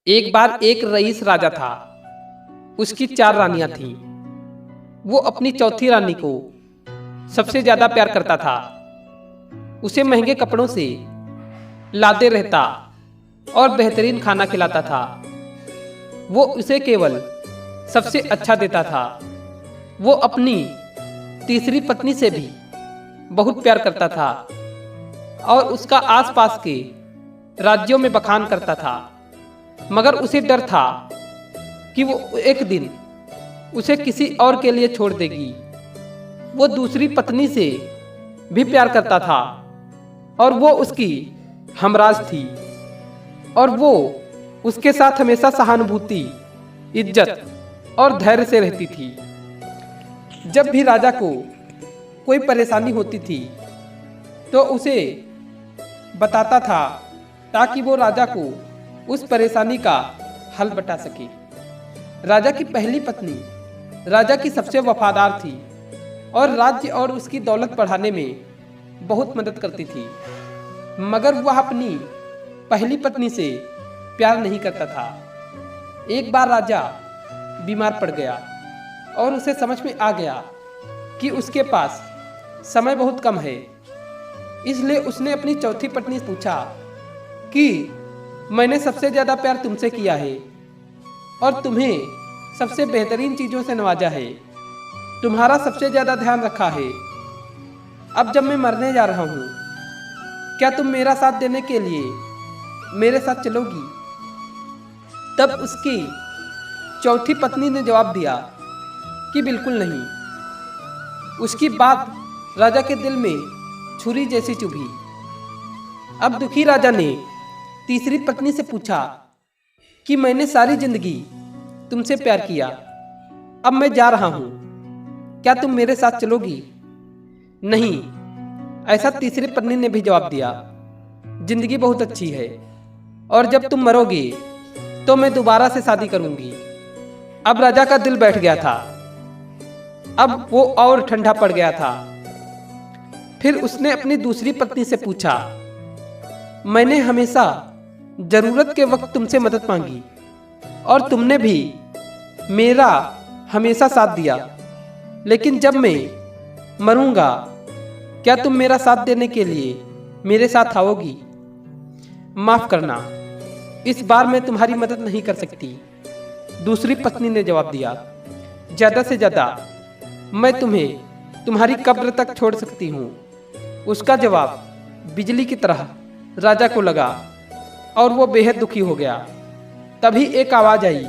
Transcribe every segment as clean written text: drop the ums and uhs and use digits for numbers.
एक बार एक रईस राजा था। उसकी 4 रानियां थीं। वो अपनी चौथी रानी को सबसे ज्यादा प्यार करता था। उसे महंगे कपड़ों से लादे रहता और बेहतरीन खाना खिलाता था। वो उसे केवल सबसे अच्छा देता था। वो अपनी तीसरी पत्नी से भी बहुत प्यार करता था और उसका आसपास के राज्यों में बखान करता था। मगर उसे डर था कि वो एक दिन उसे किसी और के लिए छोड़ देगी। वो दूसरी पत्नी से भी प्यार करता था और वो उसकी हमराज थी और वो उसके साथ हमेशा सहानुभूति, इज्जत और धैर्य से रहती थी। जब भी राजा को कोई परेशानी होती थी तो उसे बताता था ताकि वो राजा को उस परेशानी का हल बता सके। राजा की पहली पत्नी राजा की सबसे वफादार थी और राज्य और उसकी दौलत बढ़ाने में बहुत मदद करती थी। मगर वह अपनी पहली पत्नी से प्यार नहीं करता था। एक बार राजा बीमार पड़ गया और उसे समझ में आ गया कि उसके पास समय बहुत कम है। इसलिए उसने अपनी चौथी पत्नी से पूछा कि मैंने सबसे ज्यादा प्यार तुमसे किया है और तुम्हें सबसे बेहतरीन चीजों से नवाजा है, तुम्हारा सबसे ज्यादा ध्यान रखा है। अब जब मैं मरने जा रहा हूं, क्या तुम मेरा साथ देने के लिए मेरे साथ चलोगी? तब उसकी चौथी पत्नी ने जवाब दिया कि बिल्कुल नहीं। उसकी बात राजा के दिल में छुरी जैसी चुभी। अब दुखी राजा ने तीसरी पत्नी से पूछा कि मैंने सारी जिंदगी तुमसे प्यार किया, अब मैं जा रहा हूं, क्या तुम मेरे साथ चलोगी? नहीं, ऐसा तीसरी पत्नी ने भी जवाब दिया। जिंदगी बहुत अच्छी है और जब तुम मरोगे तो मैं दोबारा से शादी करूंगी। अब राजा का दिल बैठ गया था। अब वो और ठंडा पड़ गया था। फिर उसने अपनी दूसरी पत्नी से पूछा, मैंने हमेशा जरूरत के वक्त तुमसे मदद मांगी और तुमने भी मेरा हमेशा साथ दिया, लेकिन जब मैं मरूंगा क्या तुम मेरा साथ देने के लिए मेरे साथ आओगी? माफ करना, इस बार मैं तुम्हारी मदद नहीं कर सकती। दूसरी पत्नी ने जवाब दिया, ज्यादा से ज्यादा मैं तुम्हें तुम्हारी कब्र तक छोड़ सकती हूँ। उसका जवाब बिजली की तरह राजा को लगा और वो बेहद दुखी हो गया। तभी एक आवाज आई,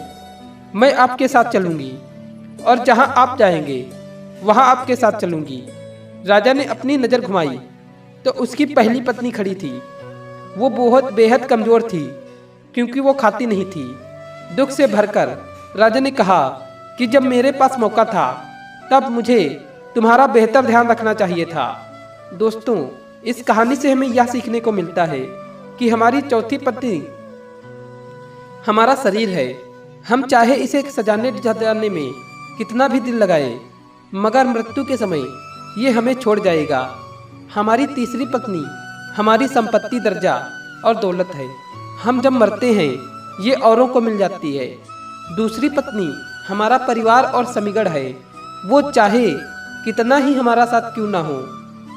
मैं आपके साथ चलूंगी और जहां आप जाएंगे वहां आपके साथ चलूंगी। राजा ने अपनी नजर घुमाई तो उसकी पहली पत्नी खड़ी थी। वो बहुत बेहद कमजोर थी क्योंकि वो खाती नहीं थी। दुख से भरकर राजा ने कहा कि जब मेरे पास मौका था तब मुझे तुम्हारा बेहतर ध्यान रखना चाहिए था। दोस्तों, इस कहानी से हमें यह सीखने को मिलता है कि हमारी चौथी पत्नी हमारा शरीर है। हम चाहे इसे सजाने सजाने में कितना भी दिल लगाए, मगर मृत्यु के समय ये हमें छोड़ जाएगा। हमारी तीसरी पत्नी हमारी संपत्ति, दर्जा और दौलत है। हम जब मरते हैं ये औरों को मिल जाती है। दूसरी पत्नी हमारा परिवार और समीगढ़ है। वो चाहे कितना ही हमारा साथ क्यों ना हो,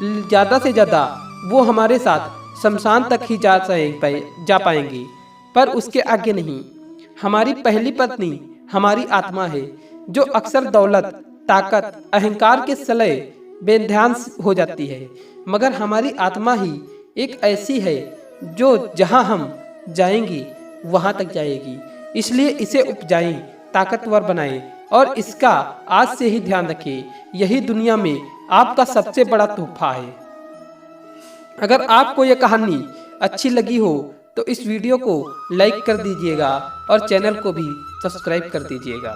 ज़्यादा से ज़्यादा वो हमारे साथ शमशान तक ही जा पाएंगी, पर उसके आगे नहीं। हमारी पहली पत्नी हमारी आत्मा है जो अक्सर दौलत, ताकत, अहंकार के सलय बेध्यान हो जाती है, मगर हमारी आत्मा ही एक ऐसी है जो जहां हम जाएंगी वहां तक जाएगी। इसलिए इसे उपजाएं, ताकतवर बनाएं और इसका आज से ही ध्यान रखें। यही दुनिया में आपका सबसे बड़ा तोहफा है। अगर आपको यह कहानी अच्छी लगी हो तो इस वीडियो को लाइक कर दीजिएगा और चैनल को भी सब्सक्राइब कर दीजिएगा।